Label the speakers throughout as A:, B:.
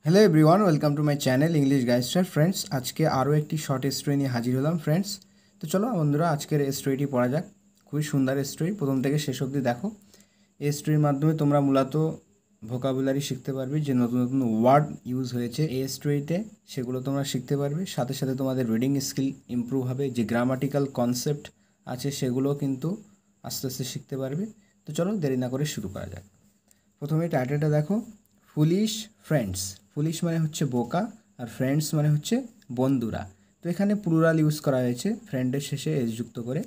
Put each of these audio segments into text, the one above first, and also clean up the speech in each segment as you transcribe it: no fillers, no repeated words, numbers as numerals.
A: Hello everyone, welcome to my channel English গাইস্টার। Friends, আজকে আরও একটি শর্ট স্টোরি নিয়ে হাজির হলাম। ফ্রেন্ডস, তো চলো বন্ধুরা, আজকের এই স্টোরিটি পড়া যাক। খুবই সুন্দর স্টোরি, প্রথম থেকে শেষ অবধি দেখো। এই স্টোরির মাধ্যমে তোমরা মূলত ভোকাবুলারি শিখতে পারবে, যে নতুন নতুন ওয়ার্ড ইউজ হয়েছে এই স্টোরিতে সেগুলো তোমরা শিখতে পারবে। সাথে সাথে তোমাদের রিডিং স্কিল ইমপ্রুভ হবে, যে গ্রামাটিক্যাল কনসেপ্ট আছে সেগুলো কিন্তু আস্তে আস্তে শিখতে পারবে। তো চলো দেরি না করে শুরু করা যাক। প্রথমে টাইটেলটা দেখো, ফুলিশ ফ্রেন্ডস। ফুলিশ মানে হচ্ছে বোকা, আর ফ্রেন্ডস মানে হচ্ছে বন্ধুরা। তো এখানে প্লুরাল ইউজ করা হয়েছে ফ্রেন্ডের শেষে এস যুক্ত করে।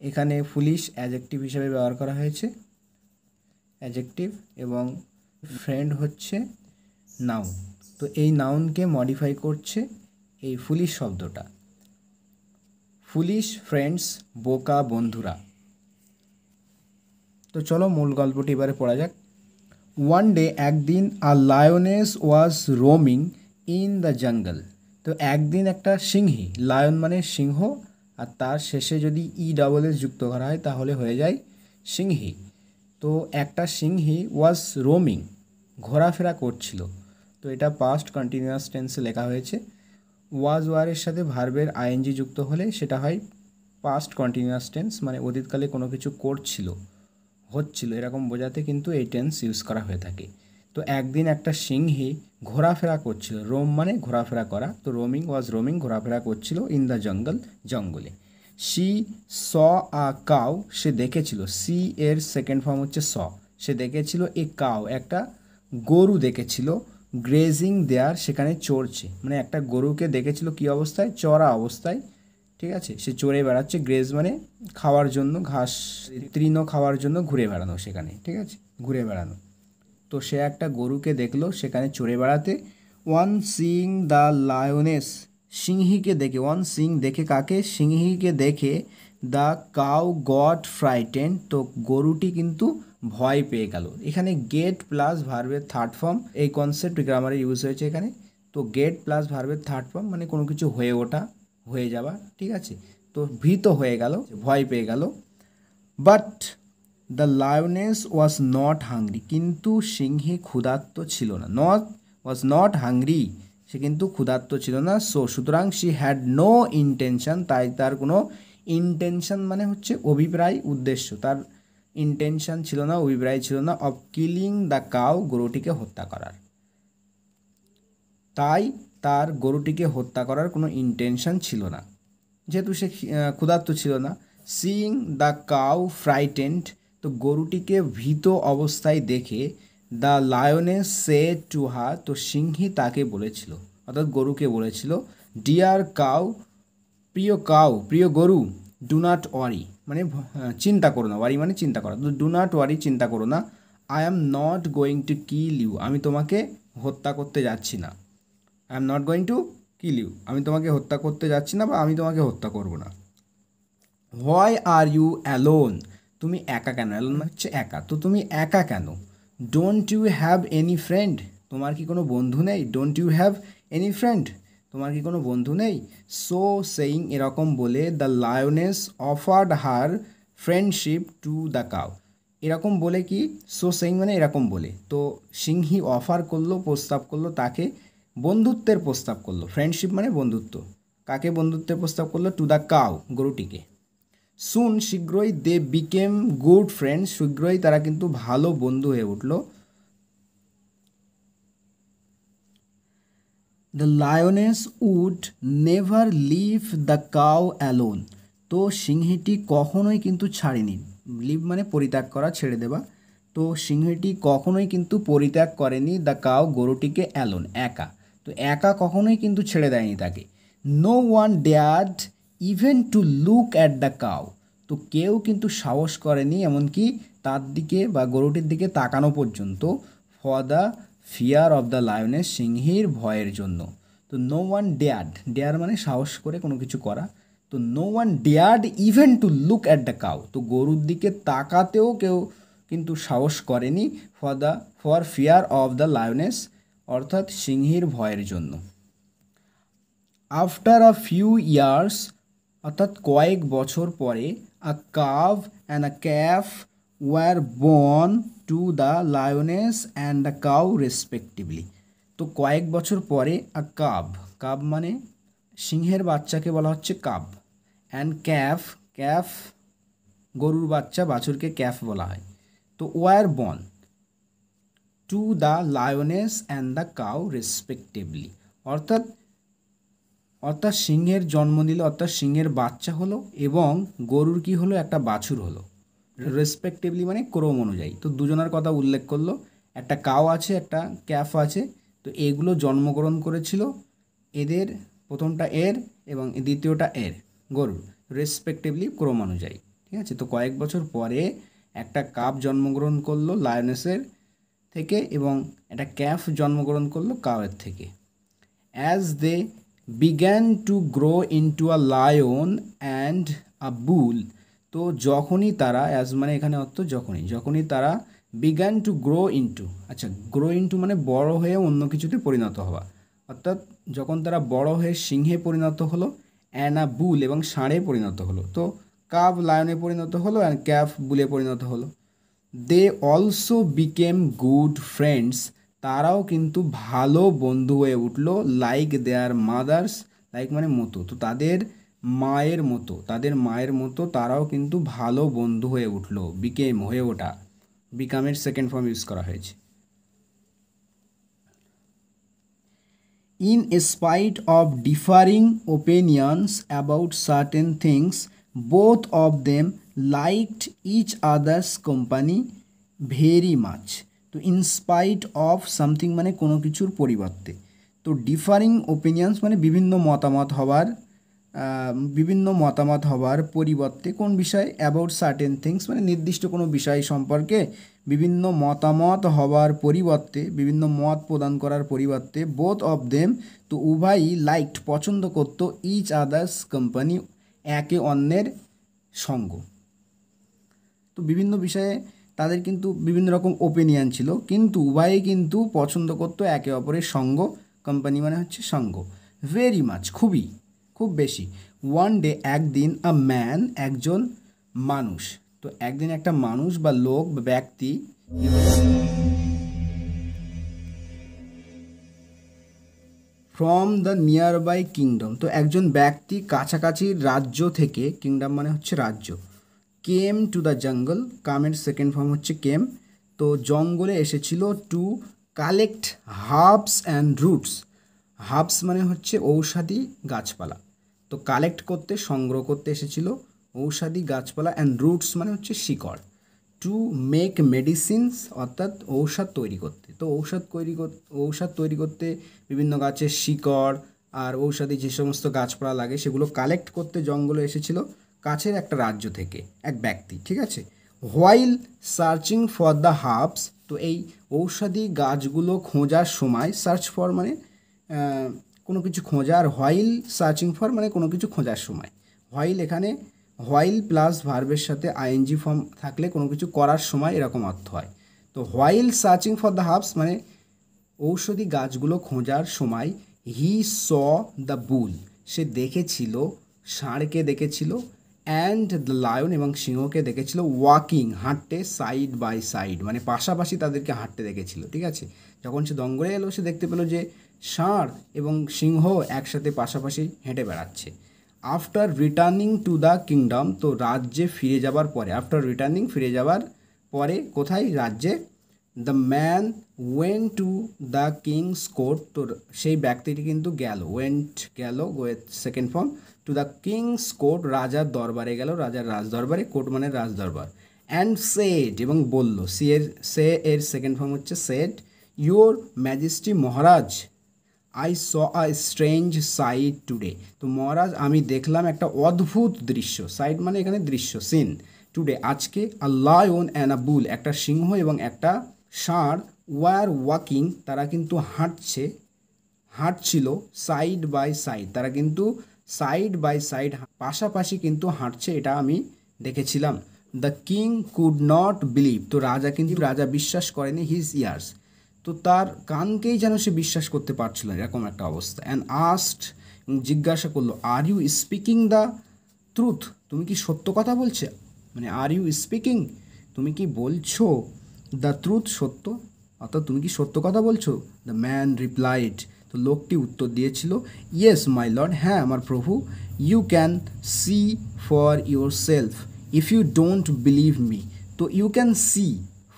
A: এখানে ফুলিশ অ্যাডজেক্টিভ হিসেবে ব্যবহার করা হয়েছে, অ্যাডজেক্টিভ, এবং ফ্রেন্ড হচ্ছে নাউন। তো এই নাউনকে মডিফাই করছে এই ফুলিশ শব্দটা। ফুলিশ ফ্রেন্ডস, বোকা বন্ধুরা। তো চলো মূল গল্পটি এবারে পড়া যাক। ওয়ান ডে, একদিন, a lioness was roaming in the jungle. তো একদিন একটা সিংহী, লায়ন মানে সিংহ, আর তার শেষে যদি ESS যুক্ত করা হয় তাহলে হয়ে যায় সিংহী। তো একটা সিংহী ওয়াজ রোমিং, ঘোরাফেরা করছিল। তো এটা পাস্ট কন্টিনিউয়াস টেন্সে লেখা হয়েছে। ওয়াজ ওয়ারের সাথে ভার্বের আইএনজি যুক্ত হলে সেটা হয় পাস্ট কন্টিনিউয়াস টেন্স, মানে অতীতকালে কোনো কিছু করছিল, হচ্ছিল, এরকম বোঝাতে কিন্তু এই টেন্স ইউজ করা হয়ে থাকে। তো একদিন একটা সিংহী ঘোরাফেরা করছিল, রোম মানে ঘোরাফেরা করা, তো রোমিং ওয়াজ রোমিং, ঘোরাফেরা করছিল, ইন দ্য জঙ্গল, জঙ্গলে। সি স আ কাউ, সে দেখেছিল, সি এর সেকেন্ড ফর্ম হচ্ছে স, সে দেখেছিল এ কাউ, একটা গরু দেখেছিল, গ্রেজিং দেয়ার, সেখানে চড়ছে, মানে একটা গরুকে দেখেছিল কি অবস্থায়, চড়া অবস্থায়, ঠিক আছে, সে চড়ে বেড়াচ্ছে। গ্রেজ মানে খাওয়ার জন্য, ঘাস তৃণ খাওয়ার জন্য ঘুরে বেড়ানো সেখানে, ঠিক আছে, ঘুরে বেড়ানো। তো সে একটা গরুকে দেখলো সেখানে চড়ে বেড়াতে। ওয়ান সিং দ্য লায়নেস, সিংহীকে দেখে, ওয়ান সিং দেখে কাকে, সিংহীকে দেখে, দ্য কাউ গট ফ্রাইটেন, তো গরুটি কিন্তু ভয় পেয়ে গেল। এখানে গেট প্লাস ভার্বের থার্ড ফর্ম, এই কনসেপ্ট গ্রামারে ইউজ হয়েছে এখানে। তো গেট প্লাস ভার্বের থার্ড ফর্ম মানে কোনো কিছু হয়ে ওঠা, হয়ে যাওয়া, ঠিক আছে। তো ভীত হয়ে গেল, ভয় পেয়ে গেল। But the lioness was not hungry, কিন্তু সিংহী ক্ষুধার্ত ছিল না। ওয়াজ নট হাংরি, সে কিন্তু ক্ষুধার্ত ছিল না। সুতরাং শি হ্যাড নো ইন্টেনশন, তাই তার কোনো ইন্টেনশন মানে হচ্ছে অভিপ্রায়, উদ্দেশ্য, তার ইন্টেনশন ছিল না, অভিপ্রায় ছিল না, অফ কিলিং দ্য কাউ, গরুটিকে হত্যা করার। তাই তার গরুটিকে হত্যা করার কোনো ইন্টেনশন ছিল না, যেহেতু সে ক্ষুধার্ত ছিল না। সিইং দ্য কাউ ফ্রাইটেন্ড, তো গরুটিকে ভীত অবস্থায় দেখে, the lioness say to her, তো সিংহী তাকে বলেছিল, অর্থাৎ গরুকে বলেছিল, ডিয়ার কাউ, প্রিয় কাউ, প্রিয় গরু, ডু নট ওয়ারি, মানে চিন্তা করো না, ওয়ারি মানে চিন্তা করা, তো ডু নট ওয়ারি, চিন্তা করো না, I am not going to kill you, আমি তোমাকে হত্যা করতে যাচ্ছি না। I am not going to kill you, আমি তোমাকে হত্যা করতে যাচ্ছি না, বা আমি তোমাকে হত্যা করব না। হোয়াই আর ইউ অ্যালোন, তুমি একা কেন, অ্যালোন হচ্ছে একা, তো তুমি একা কেন। Don't you have any friend, তোমার কি কোনো বন্ধু নেই। Don't you have any friend, তোমার কি কোনো বন্ধু নেই। সো সেইং, এরকম বলে, the lioness offered her friendship to the cow, এরকম বলে কি, সো সেইং মানে এরকম বলে, তো সিংহী অফার করলো, প্রস্তাব করলো তাকে, বন্ধুত্বের প্রস্তাব করলো, ফ্রেন্ডশিপ মানে বন্ধুত্ব, কাকে বন্ধুত্বের প্রস্তাব করলো, টু দ্য কাউ, গরুটিকে। সুন, শীঘ্রই, দে বিকেম গুড ফ্রেন্ডস, শীঘ্রই তারা কিন্তু ভালো বন্ধু হয়ে উঠল। The lioness would never leave the cow alone, তো সিংহীটি কখনোই কিন্তু ছাড়েনি, লিভ মানে পরিত্যাগ করা, ছেড়ে দেওয়া, তো সিংহীটি কখনোই কিন্তু পরিত্যাগ করেনি দ্য কাউ, গরুটিকে, অ্যালোন, একা, তো একা কখনোই কিন্তু ছেড়ে দেয়নি তাকে। No one dared even to look at the cow, তো কেউ কিন্তু সাহস করেনি এমনকি তার দিকে বা গরুটির দিকে তাকানো পর্যন্ত, for the fear of the lioness, সিংহীর ভয়ের জন্য। তো নো ওয়ান ডেয়ার্ড, ডেয়ার মানে সাহস করে কোনো কিছু করা, তো no one dared even to look at the cow, তো গরুর দিকে তাকাতেও কেউ কিন্তু সাহস করেনি, for fear of the lioness, অর্থাৎ সিংহীর ভয়ের জন্য। আফটার আ ফিউ ইয়ার্স, অর্থাৎ কয়েক বছর পরে, a cub and a calf were born to the lioness and the cow respectively, তো তো কয়েক বছর পরে আ কাব, কাব মানে সিংহের বাচ্চাকে বলা হচ্ছে কাব, অ্যান্ড ক্যাফ, ক্যাফ গরুর বাচ্চা বাছুরকে ক্যাফ বলা হয়। তো war born to the lioness and the cow respectively, অর্থাৎ অর্থাৎ সিংহের জন্ম দিল, অর্থাৎ সিংহের বাচ্চা হলো এবং গরুর কি হলো, একটা বাছুর হলো। রেসপেক্টিভলি মানে ক্রম অনুযায়ী। তো দুজনের কথা উল্লেখ করলো, একটা কাউ আছে, একটা ক্যাফ আছে। তো এগুলো জন্মগ্রহণ করেছিল, এদের প্রথমটা এর এবং দ্বিতীয়টা এর, গরুর, রেসপেক্টিভলি ক্রম অনুযায়ী। ঠিক আছে। তো কয়েক বছর পরে একটা কাপ জন্মগ্রহণ করলো লায়নেসের থেকে এবং একটা ক্যাফ জন্মগ্রহণ করলো কাউয়ের থেকে। As they began to grow into a lion and a bull, তো যখনই তারা, অ্যাজ মানে এখানে অর্থ যখনই, যখনই তারা বিগ্যান টু গ্রো ইনটু, আচ্ছা গ্রো ইনটু মানে বড় হয়ে অন্য কিছুতে পরিণত হওয়া, অর্থাৎ যখন তারা বড় হয়ে সিংহে পরিণত হলো, অ্যান্ড আ বুল এবং ষাঁড়ে পরিণত হলো, তো কাব লায়নে পরিণত হলো অ্যান্ড ক্যাফ বুলে পরিণত হলো। They also became good friends, তারাও কিন্তু ভালো বন্ধু হয়ে উঠলো, লাইক দেয়ার মাদার্স, লাইক মানে মতো, তো তাদের মায়ের মতো, তাদের মায়ের মতো তারাও কিন্তু ভালো বন্ধু হয়ে উঠলো, বিকেম হয়ে ওঠা, বিকামের সেকেন্ড ফর্ম ইউজ করা হয়েছে। In spite of differing opinions about certain things, both of them liked each other's company very much. তো in spite of something মানে কোনো কিছুর পরিবর্তে, তো differing opinions মানে বিভিন্ন মতামত হবার পরিবর্তে কোন বিষয়, অ্যাবাউট সার্টেন থিংস মানে নির্দিষ্ট কোনো বিষয় সম্পর্কে বিভিন্ন মতামত হবার পরিবর্তে, বিভিন্ন মত প্রদান করার পরিবর্তে, বোথ অফ দেম, তো উভয়ই লাইকড পছন্দ করতো, ইচ আদার্স কোম্পানি একে অন্যের সঙ্গ। তো বিভিন্ন বিষয়ে তাদের কিন্তু বিভিন্ন রকম ওপিনিয়ন ছিল, কিন্তু উভয়ই কিন্তু পছন্দ করতো একে অপরের সঙ্গ, কোম্পানি মানে হচ্ছে সঙ্গ, ভেরি মাচ খুবই, খুব বেশি। ওয়ান ডে একদিন, আ ম্যান একজন মানুষ, তো একদিন একটা মানুষ বা লোক বা ব্যক্তি from the nearby kingdom, তো একজন ব্যক্তি কাছাকাছি রাজ্য থেকে, কিংডম মানে হচ্ছে রাজ্য, কেম টু দ্য জঙ্গল, কামের সেকেন্ড ফর্ম হচ্ছে কেম, তো জঙ্গলে এসেছিল, to collect herbs and roots, herbs মানে হচ্ছে ঔষধি গাছপালা, তো কালেক্ট করতে, সংগ্রহ করতে এসেছিল ঔষধি গাছপালা, অ্যান্ড রুটস মানে হচ্ছে শিকড়, টু মেক মেডিসিনস অর্থাৎ ঔষধ তৈরি করতে, তো ঔষধ তৈরি করতে বিভিন্ন গাছের শিকড় আর ঔষধি যে সমস্ত গাছপালা লাগে সেগুলো কালেক্ট করতে জঙ্গলে এসেছিল কাছের একটা রাজ্য থেকে এক ব্যক্তি। ঠিক আছে। While searching for the herbs, তো এই ঔষধি গাছগুলো খোঁজার সময়, সার্চ ফর মানে কোনো কিছু খোঁজা, আর হোয়াইল সার্চিং ফর মানে কোনো কিছু খোঁজার সময়, হোয়াইল এখানে হোয়াইল প্লাস ভার্বের সাথে আইএনজি ফর্ম থাকলে কোনো কিছু করার সময় এরকম অর্থ হয়। তো while searching for the herbs মানে ঔষধি গাছগুলো খোঁজার সময়, হি স দ্য বুল, সে দেখেছিল, ষাঁড়কে দেখেছিল, অ্যান্ড দ্য লায়ন এবং সিংহকে দেখেছিল, ওয়াকিং হাঁটতে, সাইড বাই সাইড মানে পাশাপাশি তাদেরকে হাঁটতে দেখেছিল। ঠিক আছে। যখন সে জঙ্গলে এলো সে দেখতে পেলো যে ষাঁড় এবং সিংহ একসাথে পাশাপাশি হেঁটে বেড়াচ্ছে। After returning to the kingdom, তো রাজ্যে ফিরে যাবার পরে, আফটার রিটার্নিং ফিরে যাবার পরে কোথায়, রাজ্যে, the man went to the king's court, তো সেই ব্যক্তিটি কিন্তু গেল, ওয়েন্ট গেল, second form, to the king's court রাজার দরবারে গেল, রাজার রাজদরবারে, কোর্ট মানে রাজদরবার, অ্যান্ড সেড এবং বলল, সে এর সেকেন্ড ফর্ম হচ্ছে সেড, ইউর ম্যাজেস্টি মহারাজ, I saw a strange sight today, তো মহারাজ আমি দেখলাম একটা অদ্ভুত দৃশ্য, সাইট মানে এখানে দৃশ্য, সিন, টুডে আজকে, আ লায়ন অ্যান্ড আ বুল একটা সিংহ এবং একটা ষাঁড়, ওয়ার ওয়াকিং তারা কিন্তু হাঁটছিল, সাইড বাই সাইড তারা কিন্তু সাইড বাই সাইড পাশাপাশি কিন্তু হাঁটছে, এটা আমি দেখেছিলাম। The king could not believe, তো রাজা বিশ্বাস করেনি, হিজ ইয়ার্স, তো তার কানকেই যেন সে বিশ্বাস করতে পারছিল না, এরকম একটা অবস্থা। অ্যান্ড আস্ট জিজ্ঞাসা করলো, are you speaking the truth, তুমি কি সত্য কথা বলছো, মানে আর ইউ স্পিকিং তুমি কি বলছো, দ্য ট্রুথ সত্য, অর্থাৎ তুমি কি সত্য কথা বলছো? দ্য ম্যান রিপ্লাইড, তো লোকটি উত্তর দিয়েছিল, ইয়েস মাই লর্ড, হ্যাঁ আমার প্রভু, you can see for yourself if you don't believe me. তো you can see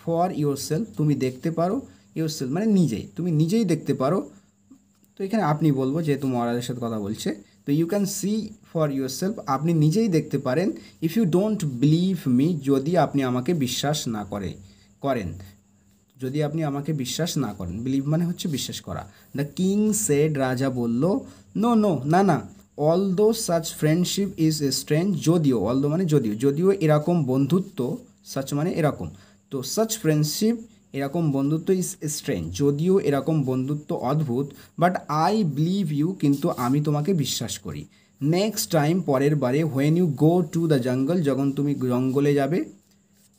A: for yourself, তুমি দেখতে পারো, ইউর সেলফ মানে নিজেই, তুমি নিজেই দেখতে পারো। তো এখানে আপনি বলবো, যেহেতু মহারাজের সাথে কথা বলছে, তো you can see for yourself, আপনি নিজেই দেখতে পারেন, if you don't believe me, যদি আপনি আমাকে বিশ্বাস না করেন, যদি আপনি আমাকে বিশ্বাস না করেন। বিলিভ মানে হচ্ছে বিশ্বাস করা। দ্য কিং সেড, রাজা বলল, নো নো, না না, although such friendship is strange, যদিও, অলদো মানে যদিও, যদিও এরকম বন্ধুত্ব, সাচ মানে এরকম, তো সাচ ফ্রেন্ডশিপ এরকম বন্ধুত্ব ইজ স্ট্রেঞ্জ, যদিও এরকম বন্ধুত্ব অদ্ভুত, বাট আই বিলিভ ইউ, কিন্তু আমি তোমাকে বিশ্বাস করি। নেক্সট টাইম, পরের বারে, when you go to the jungle, যখন তুমি জঙ্গলে যাবে,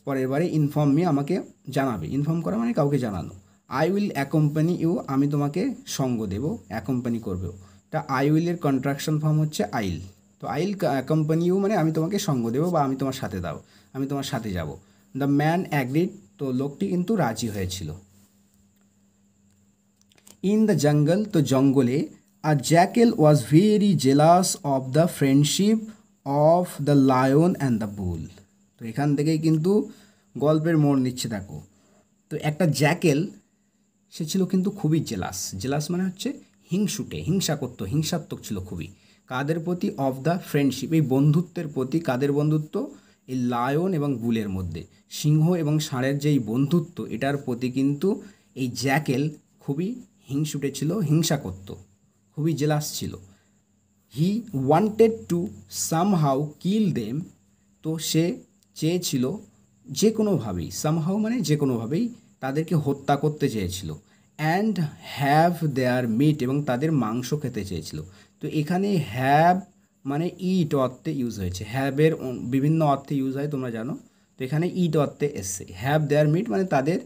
A: পরের বারে, ইনফর্ম মি, আমাকে জানাবে। ইনফর্ম করা মানে কাউকে জানানো। আই উইল অ্যাকম্পানি ইউ, আমি তোমাকে সঙ্গ দেবো, অ্যাকম্পানি করবেও। তা আই উইলের কন্ট্রাকশন ফর্ম হচ্ছে আইল, তো আইল অ্যাকম্পানি ইউ মানে আমি তোমাকে সঙ্গ দেবো বা আমি তোমার সাথে আমি তোমার সাথে যাব। দ্য ম্যান অ্যাগ্রিড, তো লোকটি কিন্তু রাজি হয়েছিল। ইন দ্য জঙ্গল, তো জঙ্গলে, a jackal was very jealous of the friendship of the lion and the bull. তো এখান থেকেই কিন্তু গল্পের মোড় নিচ্ছে, দেখো। তো একটা জ্যাকেল, সে ছিল কিন্তু খুবই জেলাস মানে হচ্ছে হিংসা করতো, হিংসাত্মক ছিল খুবই। কাদের প্রতি? অফ দ্য ফ্রেন্ডশিপ, এই বন্ধুত্বের প্রতি। কাদের বন্ধুত্ব? এই লায়ন এবং বুলের মধ্যে, সিংহ এবং ষাঁড়ের যেই বন্ধুত্ব, এটার প্রতি কিন্তু এই জ্যাকেল খুবই হিংসুটে ছিল, হিংসা করত, খুবই জেলাস ছিল। He wanted to somehow kill them, তো সে চেয়েছিল যে কোনোভাবেই, সামহাউ মানে যে কোনোভাবেই, তাদেরকে হত্যা করতে চেয়েছিল। অ্যান্ড হ্যাভ দেয়ার মিট, এবং তাদের মাংস খেতে চেয়েছিল। তো এখানে হ্যাভ মানে ইট অর্থে ইউজ হয়েছে, হ্যাভের বিভিন্ন অর্থে ইউজ হয় তোমরা জানো, তো এখানে ইট অর্থে এসছে। হ্যাভ দেয়ার মিট মানে তাদের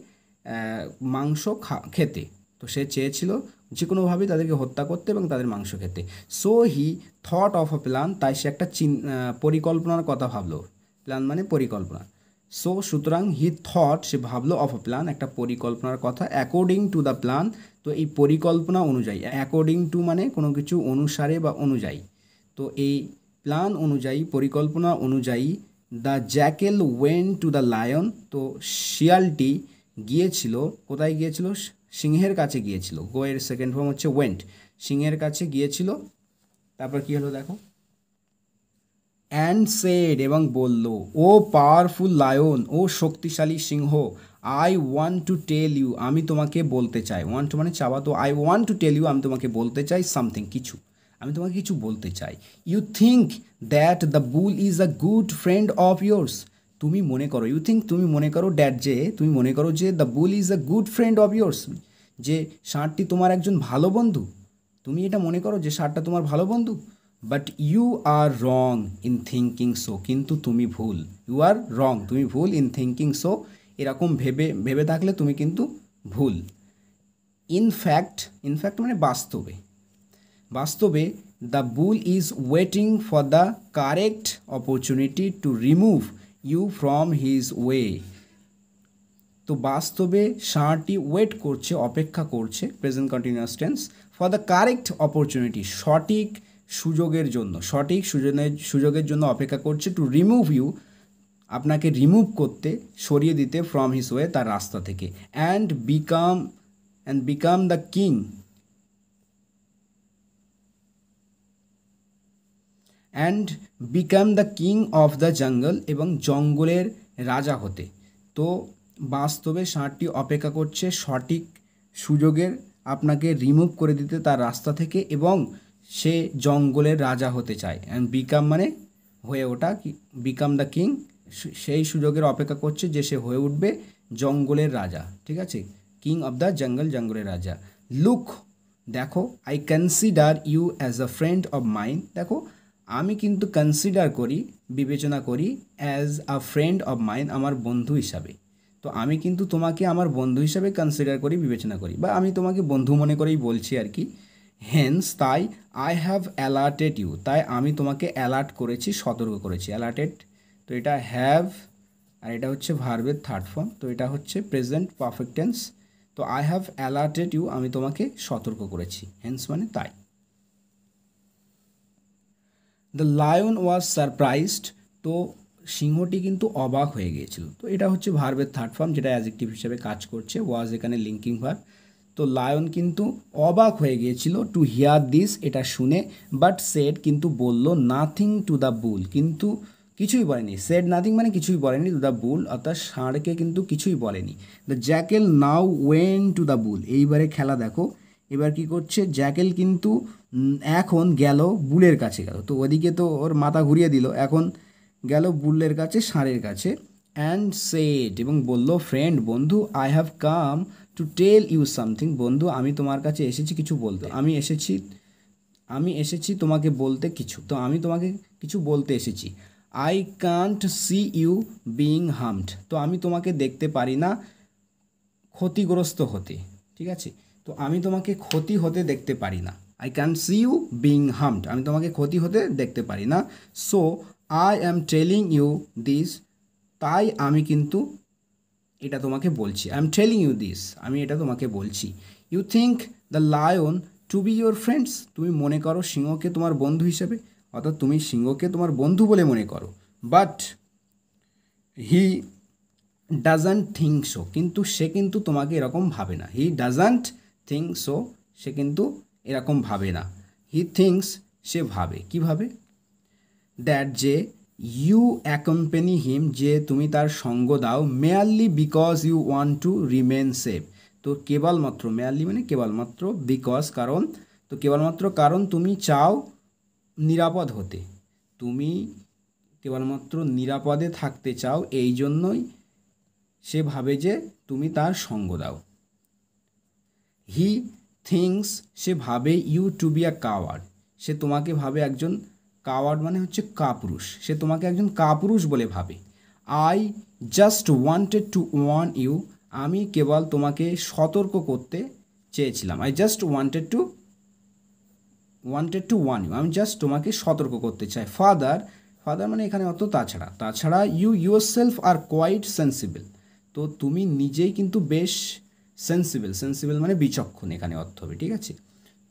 A: মাংস খেতে। তো সে চেয়েছিল যে কোনোভাবেই তাদেরকে হত্যা করতে এবং তাদের মাংস খেতে। So he thought of a plan, তাই সে একটা পরিকল্পনার কথা ভাবলো। প্ল্যান মানে পরিকল্পনা। সো সুতরাং হি থট, সে ভাবলো, অফ আ প্ল্যান, একটা পরিকল্পনার কথা। অ্যাকর্ডিং টু দ্য প্ল্যান, তো এই পরিকল্পনা অনুযায়ী, অ্যাকর্ডিং টু মানে কোনো কিছু অনুসারে বা অনুযায়ী, তো এই প্ল্যান অনুযায়ী, পরিকল্পনা অনুযায়ী, the jackal went to the lion, তো শিয়ালটি গিয়েছিল, কোথায় গিয়েছিল? সিংহের কাছে গিয়েছিল। গো এর সেকেন্ড ফর্ম হচ্ছে ওয়েন্ট, সিংহের কাছে গিয়েছিল। তারপর কি হলো দেখো, অ্যান্ড সেড, এবং বলল, ও পাওয়ারফুল লায়ন, ও শক্তিশালী সিংহ, I want to tell you, আমি তোমাকে বলতে চাই। ওয়ান্ট মানে চাওয়া, তো I want to tell you, আমি তোমাকে বলতে চাই, সামথিং, কিছু, আমি তোমাকে কিছু বলতে চাই। You think that the bull is a good friend of yours, তুমি মনে করো, ইউ থিঙ্ক তুমি মনে করো, দ্যাট যে তুমি মনে করো যে, the bull is a good friend of yours, যে ষাঁড়টি তোমার একজন ভালো বন্ধু, তুমি এটা মনে করো যে ষাঁড়টা তোমার ভালো বন্ধু। But you are wrong in thinking so, কিন্তু তুমি ভুল। ইউ আর রং, তুমি ভুল, ইন থিঙ্কিং সো, এরকম ভেবে থাকলে তুমি কিন্তু ভুল। ইনফ্যাক্ট মানে বাস্তবে the bull is waiting for the correct opportunity to remove you from his way, তো বাস্তবে ষাঁড়টি ওয়েট করছে, অপেক্ষা করছে, present continuous tense, for the correct opportunity, সঠিক সুযোগের জন্য অপেক্ষা করছে, টু রিমুভ ইউ, আপনাকে রিমুভ করতে, সরিয়ে দিতে, ফ্রম হিজ ওয়ে, তার রাস্তা থেকে। And become the king, of the jungle, এবং জঙ্গলের রাজা হতে। তো বাস্তবে ষাঁড়টি অপেক্ষা করছে সঠিক সুযোগের, আপনাকে রিমুভ করে দিতে তার রাস্তা থেকে, এবং সে জঙ্গলের রাজা হতে চায়। অ্যান্ড বিকাম মানে হয়ে ওঠা, বিকাম দ্য কিং, সেই সুযোগের অপেক্ষা করছে যে সে হয়ে উঠবে জঙ্গলের রাজা, ঠিক আছে, কিং অফ দ্য জঙ্গল, জঙ্গলের রাজা। লুক, দেখো, I consider you as a friend of mine, দেখো আমি কিন্তু বিবেচনা করি as a friend of mine, আমার বন্ধু হিসাবে। তো আমি কিন্তু তোমাকে আমার বন্ধু হিসাবে কনসিডার করি, বিবেচনা করি, বা আমি তোমাকে বন্ধু মনে করেই বলছি আর কি। হেন্স, তাই, আই হ্যাভ অ্যালার্টেড ইউ, তাই আমি তোমাকে অ্যালার্ট করেছি, সতর্ক করেছি। অ্যালার্টেড, তো এটা হ্যাভ, আর এটা হচ্ছে ভার্বের থার্ড ফর্ম, তো এটা হচ্ছে প্রেজেন্ট পারফেক্ট টেন্স। তো তো আই হ্যাভ অ্যালার্টেড ইউ, আমি তোমাকে সতর্ক করেছি, হেন্স মানে তাই। দ্য লায়ন ওয়াজ সারপ্রাইজড, তো সিংহটি কিন্তু অবাক হয়ে গিয়েছিল। তো এটা হচ্ছে ভার্বের থার্ড ফর্ম, যেটা অ্যাডজেক্টিভ হিসেবে কাজ করছে, ওয়াজ এখানে লিঙ্কিং ভার্ব। তো লায়ন কিন্তু অবাক হয়ে গিয়েছিল টু হিয়ার দিস, এটা শুনে, বাট সেড কিন্তু বলল, নাথিং টু দ্য বুল, কিন্তু কিছুই বলেনি। সেড নাথিং মানে কিছুই বলেনি, টু দ্য বুল অর্থাৎ ষাঁড়কে কিন্তু কিছুই বলেনি। The jackal now went to the bull, এইবারে খেলা দেখো, এবার কি করছে জ্যাকেল কিন্তু এখন গেল বুলের কাছে গেল, তো ওদিকে তো ওর মাথা ঘুরিয়ে দিল, এখন গেল বুলের কাছে, ষাঁড়ের কাছে, অ্যান্ড সেড এবং বলল, ফ্রেন্ড বন্ধু, I have come to tell you something, বন্ধু আমি তোমার কাছে এসেছি কিছু বলতে, আমি এসেছি তোমাকে বলতে কিছু, তো আমি তোমাকে কিছু বলতে এসেছি। I can't see you being harmed, তো আমি তোমাকে দেখতে পারি না ক্ষতিগ্রস্ত হতে, ঠিক আছে, তো আমি তোমাকে ক্ষতি হতে দেখতে পারি না। I can see you being harmed, আমি তোমাকে ক্ষতি হতে দেখতে পারি না। So I am telling you this, তাই আমি কিন্তু এটা তোমাকে বলছি। I am telling you this, আমি এটা তোমাকে বলছি। You think the lion to be your friends, তুমি মনে করো সিংহকে তোমার বন্ধু হিসেবে, অর্থাৎ তুমি সিংহকে তোমার বন্ধু বলে মনে করো। But he doesn't think so, কিন্তু সে কিন্তু তোমাকে এরকম ভাবে না। হি ডাজন্ট থিঙ্ক সো, সে কিন্তু এরকম ভাবে না। হি থিঙ্কস, সে ভাবে, কি ভাবে, দ্যাট যে ইউ অ্যাকম্পানি হিম, যে তুমি তার সঙ্গ দাও, merely because you want to remain safe, তো কেবলমাত্র, মেয়ারলি মানে কেবলমাত্র, বিকজ কারণ, তো কেবলমাত্র কারণ তুমি চাও নিরাপদ হতে, তুমি কেবলমাত্র নিরাপদে থাকতে চাও, এই জন্যই সে ভাবে যে তুমি তার সঙ্গ দাও। হি থিঙ্কস, সে ভাবে, you to be a coward, সে তোমাকে ভাবে একজন, কাওয়ার্ড মানে হচ্ছে কাপুরুষ, সে তোমাকে একজন কাপুরুষ বলে ভাবে। I just wanted to warn you, আমি কেবল তোমাকে সতর্ক করতে চেয়েছিলাম। I just wanted to warn you, আমি জাস্ট তোমাকে সতর্ক করতে চাই। ফাদার মানে এখানে অত তাছাড়া you yourself are quite sensible, তো তুমি নিজেই কিন্তু বেশ সেন্সিবল মানে বিচক্ষণ এখানে অর্থ হবে, ঠিক আছে,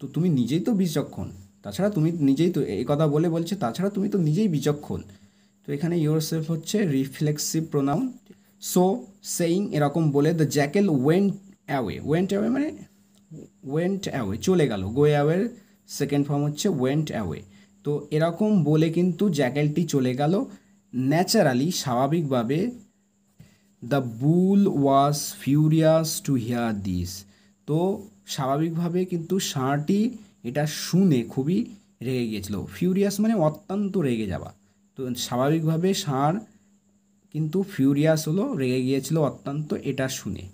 A: তো তুমি নিজেই তো বিচক্ষণ, তাছাড়া তুমি নিজেই তো, এই কথা বলছে তাছাড়া তুমি তো নিজেই বিচক্ষণ, তো এখানে ইউর সেলফ হচ্ছে রিফ্লেক্সিভ প্রোনাউন। সো সেইং, এরকম বলে, দ্য জ্যাকেল ওয়েন্ট অ্যাওয়ে মানে চলে গেল, গো অ্যাওয়ের সেকেন্ড ফর্ম হচ্ছে ওয়েন্ট অ্যাওয়ে, তো এরকম বলে কিন্তু জ্যাকেলটি চলে গেল। ন্যাচারালি, স্বাভাবিকভাবে, the bull was furious to hear this, তো স্বাভাবিকভাবে কিন্তু ষাঁড়টি এটা শুনে খুবই রেগে গিয়েছিল। ফিউরিয়াস মানে অত্যন্ত রেগে যাওয়া, তো স্বাভাবিকভাবে ষাঁড় কিন্তু ফিউরিয়াস হলো, রেগে গিয়েছিল অত্যন্ত এটা শুনে।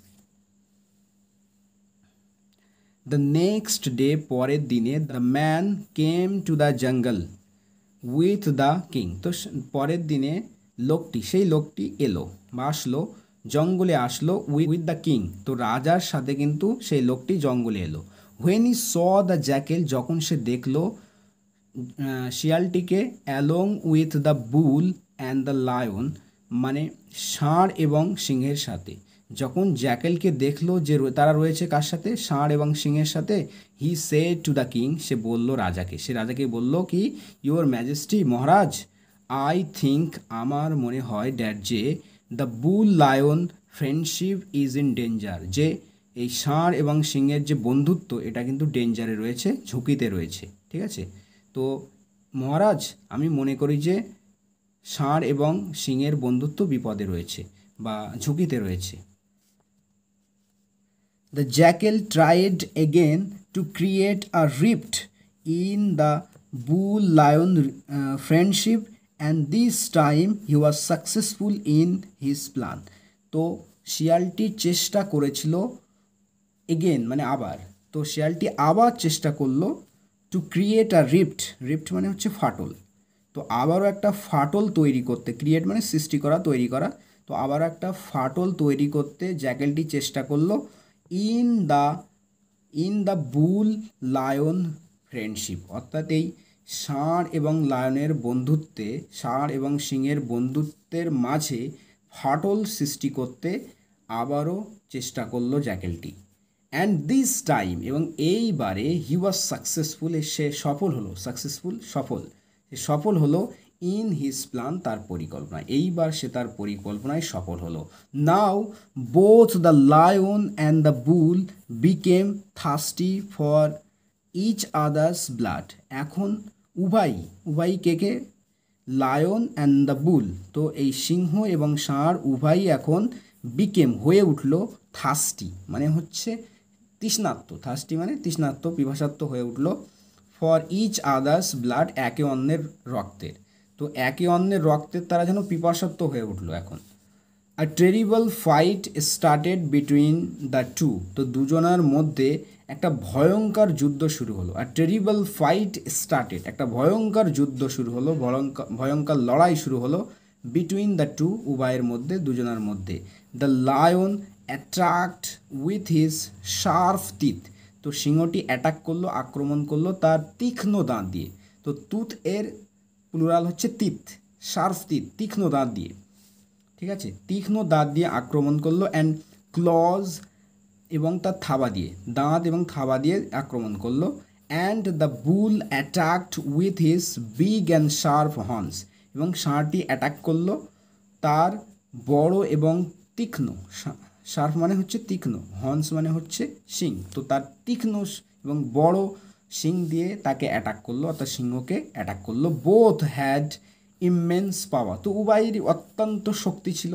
A: দ্য নেক্সট ডে, পরের দিনে, the man came to the জঙ্গল উইথ দ্য কিং, তো পরের দিনে সেই লোকটি এলো বা আসলো, জঙ্গলে আসলো, উইথ দ্য কিং, তো রাজার সাথে কিন্তু সেই লোকটি জঙ্গলে এলো। When he saw the jackal, যখন সে দেখলো শিয়ালটিকে, along with the bull and the lion, মানে ষাঁড় এবং সিংহের সাথে, যখন জ্যাকেলকে দেখলো যে তারা রয়েছে কার সাথে, ষাঁড় এবং সিংহের সাথে, he said to the king, সে বলল রাজাকে, বলল কি, ইউর ম্যাজেস্টি, মহারাজ, আই থিঙ্ক, আমার মনে হয়, দ্যাট যে the bull lion friendship is in danger, যে এই ষাঁড় এবং সিংহের যে বন্ধুত্ব, এটা কিন্তু ডেঞ্জারে রয়েছে, ঝুঁকিতে রয়েছে, ঠিক আছে, তো মহারাজ আমি মনে করি যে ষাঁড় এবং সিংহের বন্ধুত্ব বিপদে রয়েছে বা ঝুঁকিতে রয়েছে। The jackal tried again to create a rift in the bull-lion friendship, and this time he was successful in his plan. তো শিয়ালটি চেষ্টা করেছিল, এগেন মানে আবার, তো শিয়ালটি আবার চেষ্টা করলো টু ক্রিয়েট আ রিফট মানে হচ্ছে ফাটল, তো আবারও একটা ফাটল তৈরি করতে, ক্রিয়েট মানে সৃষ্টি করা, তৈরি করা, তো আবারও একটা ফাটল তৈরি করতে জ্যাকেলটি চেষ্টা করলো in the bull lion friendship, অর্থাৎ এই ষাঁড় এবং লায়নের বন্ধুত্বে, ষাঁড় এবং সিংহের বন্ধুত্বের মাঝে ফাটল সৃষ্টি করতে আবারও চেষ্টা করলো জ্যাকেলটি। অ্যান্ড দিস টাইম, এবং এইবারে হি ওয়াজ সাকসেসফুল, সে সফল হলো, সাকসেসফুল সফল, সে সফল হলো ইন হিজ প্ল্যান, তার পরিকল্পনায়, এইবার সে তার পরিকল্পনায় সফল হলো। Now both the lion and the bull became thirsty for each other's blood, এখন উভয়ই কে, লায়ন অ্যান্ড দ্য বুল, তো এই সিংহ এবং ষাঁড় উভয়ই এখন বিকেম হয়ে উঠল, থার্স্টি মানে হচ্ছে তৃষ্ণার্ত, থার্স্টি মানে তৃষ্ণার্ত, পিপাসার্ত হয়ে উঠল, ফর ইচ আদার্স ব্লাড, একে অন্যের রক্তের, তো একে অন্যের রক্তের তারা যেন পিপাসার্ত হয়ে উঠল এখন। A terrible fight started between the two, তো দুজনের মধ্যে একটা ভয়ঙ্কর যুদ্ধ শুরু হলো। আর টেরিবল ফাইট স্টার্টেড, একটা ভয়ঙ্কর যুদ্ধ শুরু হলো, ভয়ঙ্কর লড়াই শুরু হলো, বিটুইন দ্য টু, উভয়ের মধ্যে, দুজনের মধ্যে। The lion attract with his sharp teeth, তো সিংহটি অ্যাটাক করলো, আক্রমণ করলো তার তীক্ষ্ণ দাঁত দিয়ে, তো টুথ এর প্লুরাল হচ্ছে টিথ, শার্প টিথ তীক্ষ্ণ দাঁত দিয়ে, ঠিক আছে, তীক্ষ্ণ দাঁত দিয়ে আক্রমণ করলো, অ্যান্ড ক্লজ এবং তার থাবা দিয়ে, দাঁত এবং থাবা দিয়ে আক্রমণ করলো, and the bull attacked with his big and sharp horns, এবং ষাঁড়টি অ্যাটাক করলো তার বড় এবং তীক্ষ্ণ, শার্প মানে হচ্ছে তীক্ষ্ণ, হর্নস মানে হচ্ছে শিং, তো তার তীক্ষ্ণ এবং বড় শিং দিয়ে তাকে অ্যাটাক করলো, অর্থাৎ সিংহকে অ্যাটাক করলো। বোথ হ্যাড ইমেন্স পাওয়ার, তো উভয়েরই অত্যন্ত শক্তি ছিল,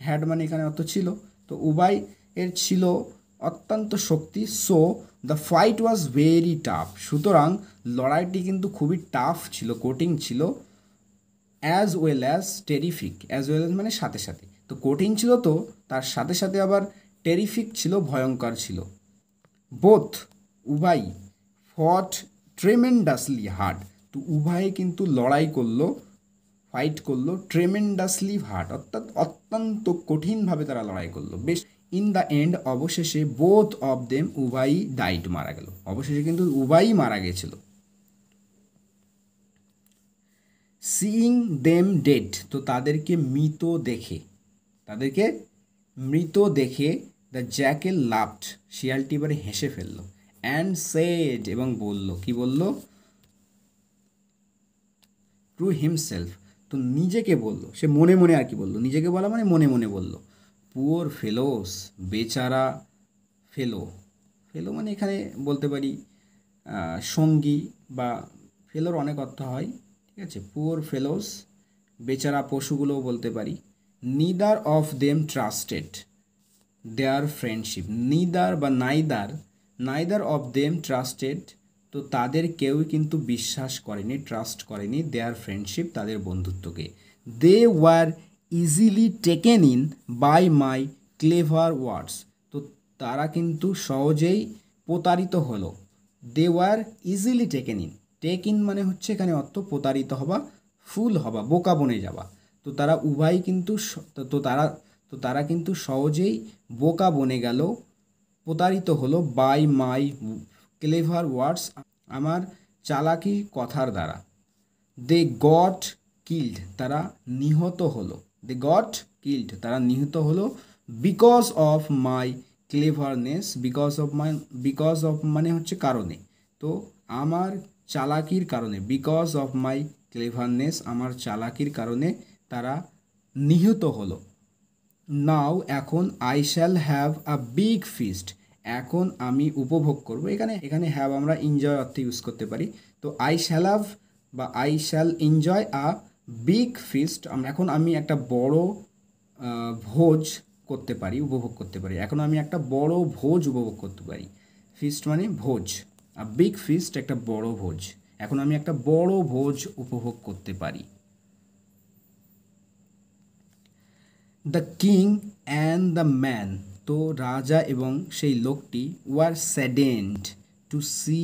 A: হ্যাড মানে এখানে অর্থ ছিল, তো উভয় এর ছিল অত্যন্ত শক্তি। So the fight was very tough, সুতরাং লড়াইটি কিন্তু খুবই টাফ ছিল, কঠিন ছিল, as well as terrific, as well as মানে সাথে সাথে, তো কঠিন ছিল তো তার সাথে সাথে আবার টেরিফিক ছিল, ভয়ঙ্কর ছিল। বোথ উভয় ফট ট্রেমেন্ডাসলি হার্ড, তো উভয়ে কিন্তু লড়াই করলো, ফাইট করলো, ট্রেমেন্ডাসলি হার্ড অর্থাৎ অত্যন্ত কঠিনভাবে তারা লড়াই করলো বেশ। ইন দ্য এন্ড, অবশেষে বোথ অফ দেম, উভয়ই ডাইড, মারা গেল, অবশেষে কিন্তু উভয়ই মারা গেছিল। সিইং দেম ডেড, তো তাদেরকে মৃত দেখে, দ্য জ্যাকেল লাফড, শিয়ালটি এবারে হেসে ফেলল, অ্যান্ড সেড, এবং বলল, কি বলল, টু হিমসেলফ, তো নিজেকে বলল, সে মনে মনে আর কি বলল, নিজেকে বলা মানে মনে মনে বলল, পুওর ফেলোস, বেচারা ফেলো, মানে এখানে বলতে পারি সঙ্গী, বা ফেলোর অনেক অর্থ হয়, ঠিক আছে, পুওর ফেলোস, বেচারা পশুগুলোও বলতে পারি। Neither of them trusted their friendship, neither বা নাইদার অফ দেম ট্রাস্টেড, তো তাদের কেউই কিন্তু বিশ্বাস করেনি, ট্রাস্ট করেনি, দেয়ার ফ্রেন্ডশিপ, তাদের বন্ধুত্বকে। They were easily taken in by my clever words, তো তারা কিন্তু সহজেই প্রতারিত হলো। They were easily taken in, take in মানে হচ্ছে এখানে অর্থ প্রতারিত হওয়া, ফুল হওয়া, বোকা বনে যাওয়া, তো তারা উভয় কিন্তু তারা কিন্তু সহজেই বোকা বনে গেল, প্রতারিত হলো, বাই মাই ক্লেভার ওয়ার্ডস, আমার চালাকি কথার দ্বারা। দে গট কিল্ড, তারা নিহত হলো, তারা নিহত হলো, because of my cleverness, because of মানে হচ্ছে কারণে, তো আমার চালাকির কারণে, বিকজ অফ মাই ক্লেভারনেস, আমার চালাকির কারণে তারা নিহত হলো। নাও, এখন, I shall have a big feast, এখন আমি উপভোগ করব, এখানে হ্যাভ আমরা এনজয় অর্থে ইউজ করতে পারি, তো আই শ্যাল হ্যাভ বা I shall enjoy a big feast, এখন আমি একটা বড় ভোজ করতে পারি, উপভোগ করতে পারি, এখন আমি একটা বড় ভোজ উপভোগ করতে পারি, ফিস্ট মানে ভোজ, আর বিগ ফিস্ট একটা বড় ভোজ, এখন আমি একটা বড় ভোজ উপভোগ করতে পারি। The king and the man, তো রাজা এবং সেই লোকটি, ওয়ার স্যাডেন্ড টু সি,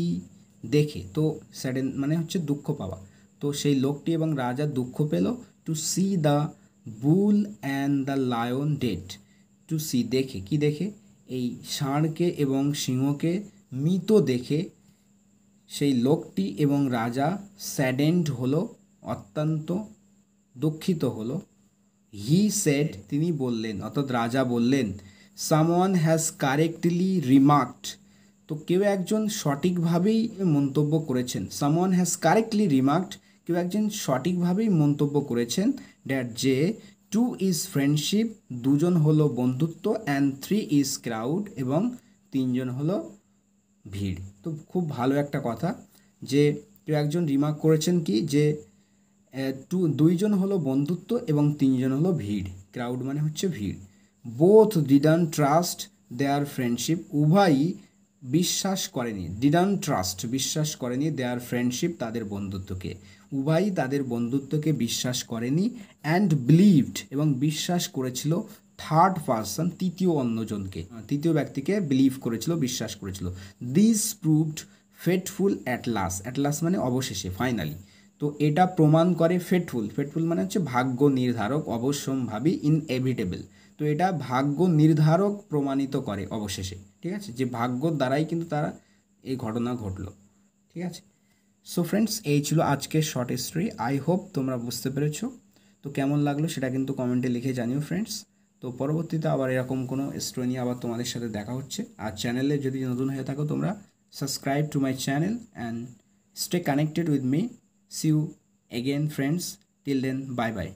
A: দেখে, তো স্যাডেন মানে হচ্ছে দুঃখ পাওয়া, তো সেই লোকটি এবং রাজা দুঃখ পেল, to see the bull and the lion dead, to see দেখে, কি দেখে, এই ষাঁড়কে এবং সিংহকে মৃত দেখে সেই লোকটি এবং রাজা স্যাডেন্ড হলো, অত্যন্ত দুঃখিত হলো। হি সেড, তিনি বললেন, অর্থাৎ রাজা বললেন, সামওয়ান হ্যাজ কারেক্টলি রিমার্কড, তো কেউ একজন সঠিকভাবেই মন্তব্য করেছেন। সামওয়ান হ্যাজ কারেক্টলি রিমার্কড, কেউ একজন সঠিকভাবেই মন্তব্য করেছেন দ্যাট যে 2 ইজ ফ্রেন্ডশিপ, দুজন হলো বন্ধুত্ব, অ্যান্ড 3 ইজ ক্রাউড, এবং 3জন হলো ভিড়। তো খুব ভালো একটা কথা যে কেউ একজন রিমার্ক করেছেন কি যে দুইজন হলো বন্ধুত্ব এবং 3জন হলো ভিড়। ক্রাউড মানে হচ্ছে ভিড়। Both didn't trust their friendship, উভয়ই বিশ্বাস করেনি, ডিডন্ট ট্রাস্ট বিশ্বাস করেনি, দেয়ার ফ্রেন্ডশিপ তাদের বন্ধুত্বকে, উভয়ই তাদের বন্ধুত্বকে বিশ্বাস করেনি। অ্যান্ড বিলিভড, এবং বিশ্বাস করেছিল থার্ড পার্সন, তৃতীয় অন্যজনকে, তৃতীয় ব্যক্তিকে বিলিভ করেছিল, বিশ্বাস করেছিল। This proved fateful at last, at last মানে অবশেষে, ফাইনালি। তো এটা প্রমাণ করে ফেটফুল, ফেটফুল মানে হচ্ছে ভাগ্য নির্ধারক, অবশ্যম্ভাবী, ইনএভিটেবল। তো এটা ভাগ্য নির্ধারক প্রমাণিত করে অবশেষে, ঠিক আছে, যে ভাগ্যর দ্বারাই কিন্তু তারা এই ঘটনা ঘটলো, ঠিক আছে। সো ফ্রেন্ডস, এই ছিল আজকের শর্ট স্টোরি। আই হোপ তোমরা বুঝতে পেরেছো। তো কেমন লাগলো সেটা কিন্তু কমেন্টে লিখে জানিও ফ্রেন্ডস। তো পরবর্তীতে আবার এরকম কোনো স্টোরি নিয়ে আবার তোমাদের সাথে দেখা হচ্ছে। আর চ্যানেলে যদি নতুন হয়ে থাকো তোমরা subscribe to my channel and stay connected with me. See you again friends. Till then, bye bye.